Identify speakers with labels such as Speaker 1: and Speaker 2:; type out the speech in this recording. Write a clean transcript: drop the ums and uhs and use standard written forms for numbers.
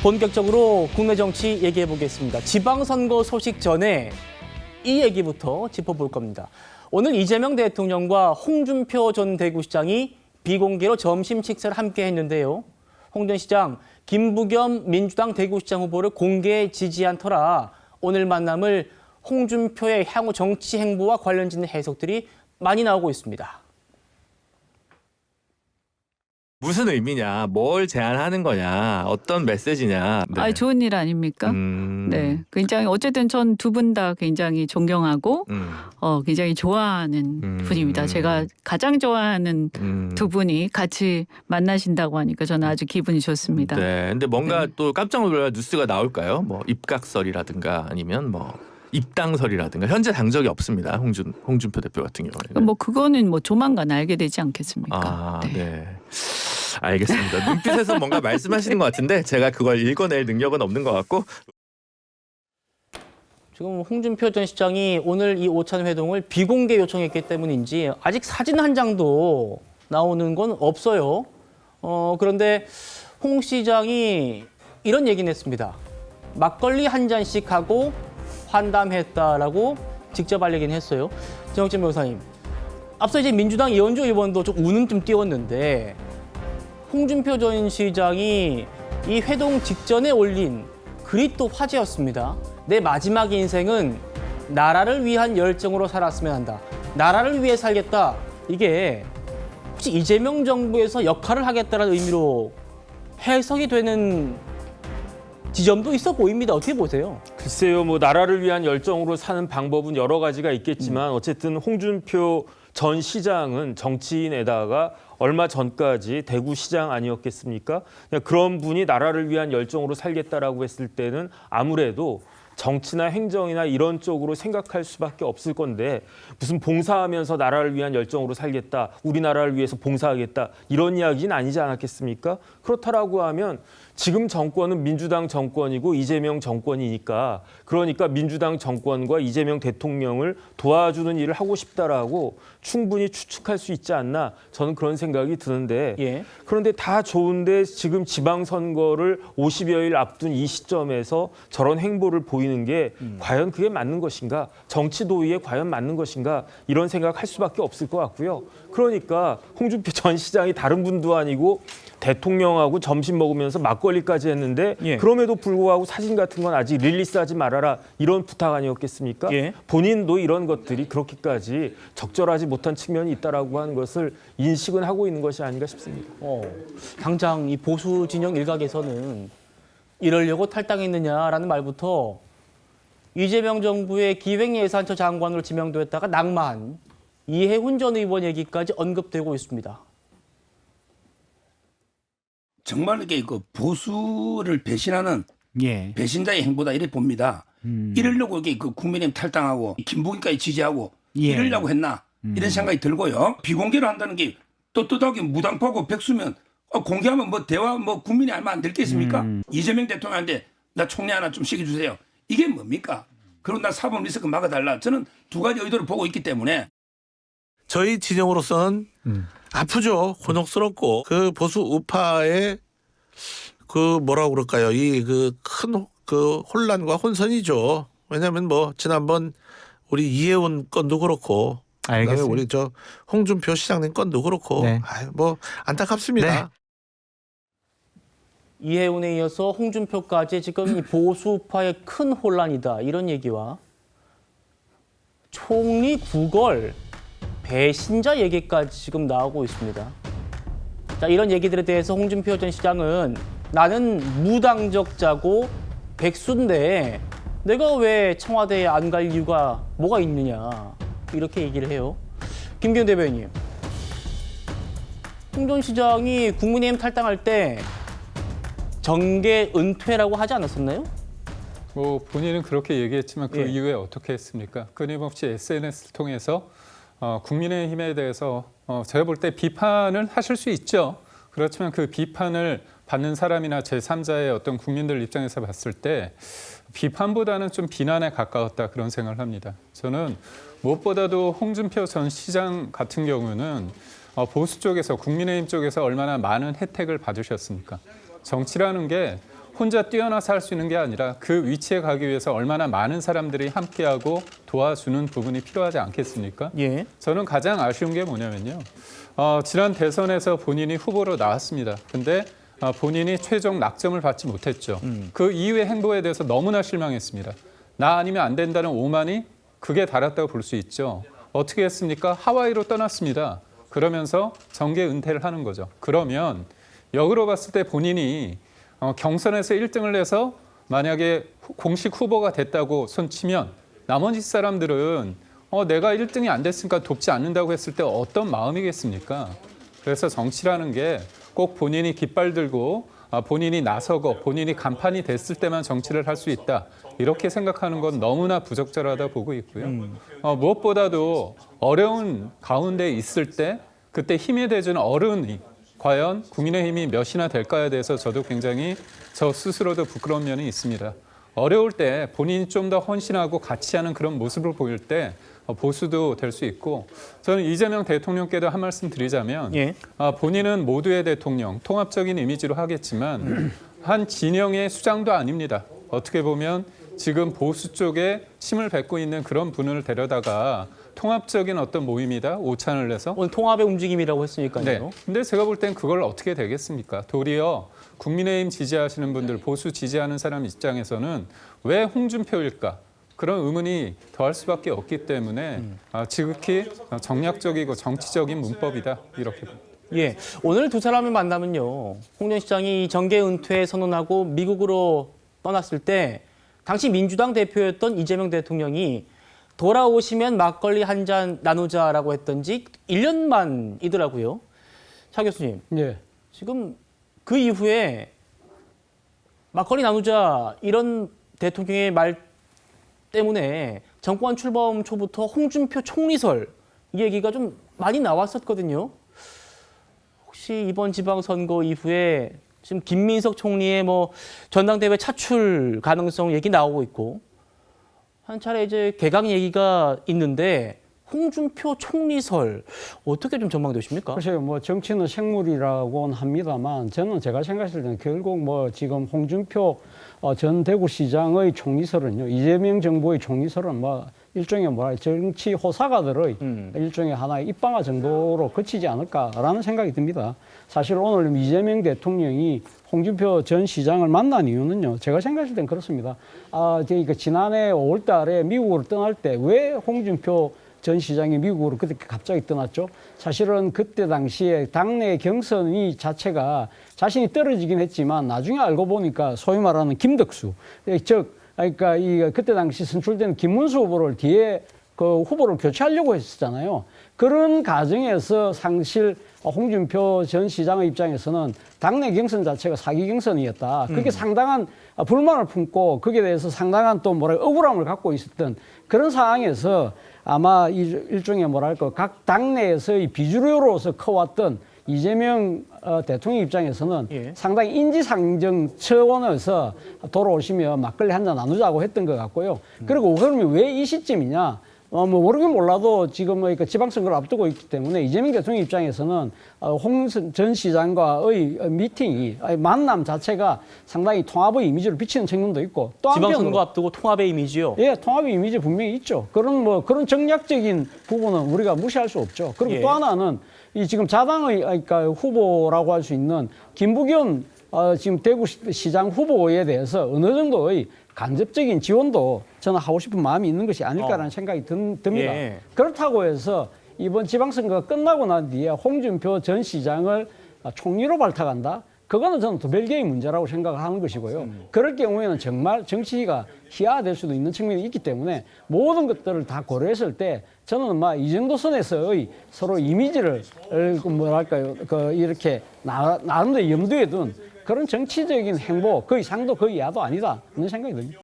Speaker 1: 본격적으로 국내 정치 얘기해 보겠습니다. 지방선거 소식 전에 이 얘기부터 짚어볼 겁니다. 오늘 이재명 대통령과 홍준표 전 대구시장이 비공개로 점심 식사를 함께 했는데요. 홍 전 시장, 김부겸 민주당 대구시장 후보를 공개 지지한 터라 오늘 만남을 홍준표의 향후 정치 행보와 관련짓는 해석들이 많이 나오고 있습니다.
Speaker 2: 무슨 의미냐, 뭘 제안하는 거냐, 어떤 메시지냐. 네.
Speaker 3: 아, 좋은 일 아닙니까? 네, 굉장히 어쨌든 전 두 분 다 굉장히 존경하고 굉장히 좋아하는 분입니다. 제가 가장 좋아하는 두 분이 같이 만나신다고 하니까 저는 아주 기분이 좋습니다.
Speaker 2: 네, 근데 뭔가
Speaker 3: 네.
Speaker 2: 또 깜짝 놀랄 뉴스가 나올까요? 뭐 입각설이라든가 아니면 뭐 입당설이라든가 현재 당적이 없습니다. 홍준표 대표 같은 경우에는.
Speaker 3: 뭐 그거는 뭐 조만간 알게 되지 않겠습니까?
Speaker 2: 아, 네. 알겠습니다. 눈빛에서 뭔가 말씀하시는 것 같은데 제가 그걸 읽어낼 능력은 없는 것 같고.
Speaker 1: 지금 홍준표 전 시장이 오늘 이 오찬 회동을 비공개 요청했기 때문인지 아직 사진 한 장도 나오는 건 없어요. 그런데 홍 시장이 이런 얘기는 했습니다. 막걸리 한 잔씩 하고 환담했다라고 직접 알리긴 했어요. 정혁진 변호사님, 앞서 이제 민주당 이현주 의원도 좀 우는 좀 띄웠는데 홍준표 전 시장이 이 회동 직전에 올린 글이 또 화제였습니다. 내 마지막 인생은 나라를 위한 열정으로 살았으면 한다. 나라를 위해 살겠다. 이게 혹시 이재명 정부에서 역할을 하겠다는 의미로 해석이 되는 지점도 있어 보입니다. 어떻게 보세요?
Speaker 4: 글쎄요, 뭐 나라를 위한 열정으로 사는 방법은 여러 가지가 있겠지만 어쨌든 홍준표 전 시장은 정치인에다가 얼마 전까지 대구시장 아니었겠습니까? 그냥 그런 분이 나라를 위한 열정으로 살겠다라고 했을 때는 아무래도 정치나 행정이나 이런 쪽으로 생각할 수밖에 없을 건데 무슨 봉사하면서 나라를 위한 열정으로 살겠다, 우리나라를 위해서 봉사하겠다 이런 이야기는 아니지 않았겠습니까? 그렇다라고 하면 지금 정권은 민주당 정권이고 이재명 정권이니까 그러니까 민주당 정권과 이재명 대통령을 도와주는 일을 하고 싶다라고 충분히 추측할 수 있지 않나 저는 그런 생각이 드는데
Speaker 1: 예.
Speaker 4: 그런데 다 좋은데 지금 지방선거를 50여일 앞둔 이 시점에서 저런 행보를 보이는 게 과연 그게 맞는 것인가? 정치 도의에 과연 맞는 것인가? 이런 생각할 수밖에 없을 것 같고요. 그러니까 홍준표 전 시장이 다른 분도 아니고 대통령하고 점심 먹으면서 막걸리까지 했는데
Speaker 1: 예.
Speaker 4: 그럼에도 불구하고 사진 같은 건 아직 릴리스하지 말아라 이런 부탁 아니었겠습니까?
Speaker 1: 예.
Speaker 4: 본인도 이런 것들이 그렇게까지 적절하지 못한 측면이 있다라고 하는 것을 인식은 하고 있는 것이 아닌가 싶습니다.
Speaker 1: 당장 이 보수 진영 일각에서는 이러려고 탈당했느냐라는 말부터 이재명 정부의 기획예산처 장관으로 지명됐다가 낙마한 이해훈 전 의원 얘기까지 언급되고 있습니다.
Speaker 5: 정말 이게 그 보수를 배신하는
Speaker 6: 예.
Speaker 5: 배신자의 행보다 이래 봅니다. 이러려고 이게 그 국민의힘 탈당하고 김부겸까지 지지하고
Speaker 6: 예.
Speaker 5: 이러려고 했나 이런 생각이 들고요. 비공개로 한다는 게 떳떳하게 무당파고 백수면 공개하면 뭐 대화 뭐 국민이 알면 안 될겠습니까? 이재명 대통령한테 나 총리 하나 좀 시켜주세요. 이게 뭡니까? 그리고 나 사법 리스크 막아달라. 저는 두 가지 의도를 보고 있기 때문에
Speaker 7: 저희 진영으로서는 아프죠. 곤혹스럽고 그 보수 우파의 그 뭐라고 그럴까요? 이 그 큰 그 혼란과 혼선이죠. 왜냐하면 뭐 지난번 우리 이해운 건도 그렇고, 그다음에
Speaker 6: 알겠어요.
Speaker 7: 우리 저 홍준표 시장님 건도 그렇고,
Speaker 6: 네.
Speaker 7: 뭐 안타깝습니다.
Speaker 6: 네.
Speaker 1: 이해훈에 이어서 홍준표까지 지금 이 보수파의 큰 혼란이다 이런 얘기와 총리 구걸 배신자 얘기까지 지금 나오고 있습니다. 자, 이런 얘기들에 대해서 홍준표 전 시장은 나는 무당적자고 백수인데 내가 왜 청와대에 안 갈 이유가 뭐가 있느냐 이렇게 얘기를 해요. 김기현 대변인님, 홍 전 시장이 국민의힘 탈당할 때 정계 은퇴라고 하지 않았었나요?
Speaker 8: 뭐 본인은 그렇게 얘기했지만 그
Speaker 1: 예.
Speaker 8: 이후에 어떻게 했습니까? 끊임없이 SNS를 통해서 국민의힘에 대해서 제가 볼 때 비판을 하실 수 있죠. 그렇지만 그 비판을 받는 사람이나 제3자의 어떤 국민들 입장에서 봤을 때 비판보다는 좀 비난에 가까웠다 그런 생각을 합니다. 저는 무엇보다도 홍준표 전 시장 같은 경우는 보수 쪽에서 국민의힘 쪽에서 얼마나 많은 혜택을 받으셨습니까? 정치라는 게 혼자 뛰어나서 할 수 있는 게 아니라 그 위치에 가기 위해서 얼마나 많은 사람들이 함께하고 도와주는 부분이 필요하지 않겠습니까?
Speaker 1: 예.
Speaker 8: 저는 가장 아쉬운 게 뭐냐면요. 지난 대선에서 본인이 후보로 나왔습니다. 근데 본인이 최종 낙점을 받지 못했죠. 그 이후의 행보에 대해서 너무나 실망했습니다. 나 아니면 안 된다는 오만이 극에 달았다고 볼 수 있죠. 어떻게 했습니까? 하와이로 떠났습니다. 그러면서 정계 은퇴를 하는 거죠. 그러면 역으로 봤을 때 본인이 경선에서 1등을 해서 만약에 공식 후보가 됐다고 손치면 나머지 사람들은 내가 1등이 안 됐으니까 돕지 않는다고 했을 때 어떤 마음이겠습니까? 그래서 정치라는 게 꼭 본인이 깃발 들고 본인이 나서고 본인이 간판이 됐을 때만 정치를 할 수 있다. 이렇게 생각하는 건 너무나 부적절하다 보고 있고요. 무엇보다도 어려운 가운데 있을 때 그때 힘이 돼주는 어른이 과연 국민의힘이 몇이나 될까에 대해서 저도 굉장히 저 스스로도 부끄러운 면이 있습니다. 어려울 때 본인이 좀 더 헌신하고 같이 하는 그런 모습을 보일 때 보수도 될 수 있고 저는 이재명 대통령께도 한 말씀 드리자면
Speaker 1: 예.
Speaker 8: 본인은 모두의 대통령, 통합적인 이미지로 하겠지만 한 진영의 수장도 아닙니다. 어떻게 보면 지금 보수 쪽에 침을 뱉고 있는 그런 분을 데려다가 통합적인 어떤 모임이다 오찬을 내서
Speaker 1: 오늘 통합의 움직임이라고 했으니까요.
Speaker 8: 네. 근데 제가 볼 땐 그걸 어떻게 되겠습니까? 도리어 국민의힘 지지하시는 분들, 보수 지지하는 사람 입장에서는 왜 홍준표일까? 그런 의문이 더할 수밖에 없기 때문에 지극히 정략적이고 정치적인 문법이다 이렇게 봅니다.
Speaker 1: 예, 오늘 두 사람을 만나면요. 홍 전 시장이 정계 은퇴 선언하고 미국으로 떠났을 때 당시 민주당 대표였던 이재명 대통령이 돌아오시면 막걸리 한 잔 나누자라고 했던지 1년 만이더라고요. 차 교수님,
Speaker 6: 예.
Speaker 1: 지금 그 이후에 막걸리 나누자 이런 대통령의 말 때문에 정권 출범 초부터 홍준표 총리설 이 얘기가 좀 많이 나왔었거든요. 혹시 이번 지방선거 이후에 지금 김민석 총리의 뭐 전당대회 차출 가능성 얘기 나오고 있고 한 차례 이제 개각 얘기가 있는데 홍준표 총리설 어떻게 좀 전망되십니까?
Speaker 6: 글쎄요, 뭐 정치는 생물이라고는 합니다만 저는 제가 생각했을 때는 결국 뭐 지금 홍준표 전 대구시장의 총리설은요, 이재명 정부의 총리설은 뭐 일종의 뭐라 정치 호사가들의 일종의 하나의 입방아 정도로 그치지 않을까라는 생각이 듭니다. 사실 오늘 이재명 대통령이 홍준표 전 시장을 만난 이유는요, 제가 생각했을 땐 그렇습니다. 그러니까 지난해 5월 달에 미국으로 떠날 때 왜 홍준표 전 시장이 미국으로 그때 갑자기 떠났죠. 사실은 그때 당시에 당내 경선이 자체가 자신이 떨어지긴 했지만 나중에 알고 보니까 소위 말하는 김덕수, 즉 그러니까 그때 당시 선출된 김문수 후보를 뒤에 그 후보를 교체하려고 했었잖아요. 그런 과정에서 사실 홍준표 전 시장의 입장에서는 당내 경선 자체가 사기 경선이었다. 그게 상당한 불만을 품고 거기에 대해서 상당한 또 억울함을 갖고 있었던 그런 상황에서 아마 일종의 각 당내에서의 비주류로서 커왔던 이재명 대통령 입장에서는 상당히 인지상정 차원에서 돌아오시면 막걸리 한잔 나누자고 했던 것 같고요. 그리고 그러면 왜 이 시점이냐? 모르긴 몰라도 지금 지방선거를 앞두고 있기 때문에 이재명 대통령 입장에서는 홍 전 시장과의 미팅이 만남 자체가 상당히 통합의 이미지를 비치는 측면도 있고 또
Speaker 1: 지방선거 앞두고 통합의 이미지요?
Speaker 6: 예, 통합의 이미지 분명히 있죠. 그런 정략적인 부분은 우리가 무시할 수 없죠. 그리고 또 하나는 이 지금 자당의 후보라고 할 수 있는 김부겸 지금 대구시장 후보에 대해서 어느 정도의 간접적인 지원도 저는 하고 싶은 마음이 있는 것이 아닐까라는 생각이 듭니다.
Speaker 1: 예.
Speaker 6: 그렇다고 해서 이번 지방선거가 끝나고 난 뒤에 홍준표 전 시장을 총리로 발탁한다? 그거는 저는 또 별개의 문제라고 생각을 하는 것이고요. 그럴 경우에는 정말 정치가 희화될 수도 있는 측면이 있기 때문에 모든 것들을 다 고려했을 때 저는 이 정도 선에서의 서로 이미지를 이렇게 나름대로 염두에 둔 그런 정치적인 행보, 그 이상도 그 이하도 아니다 하는 생각이 듭니다.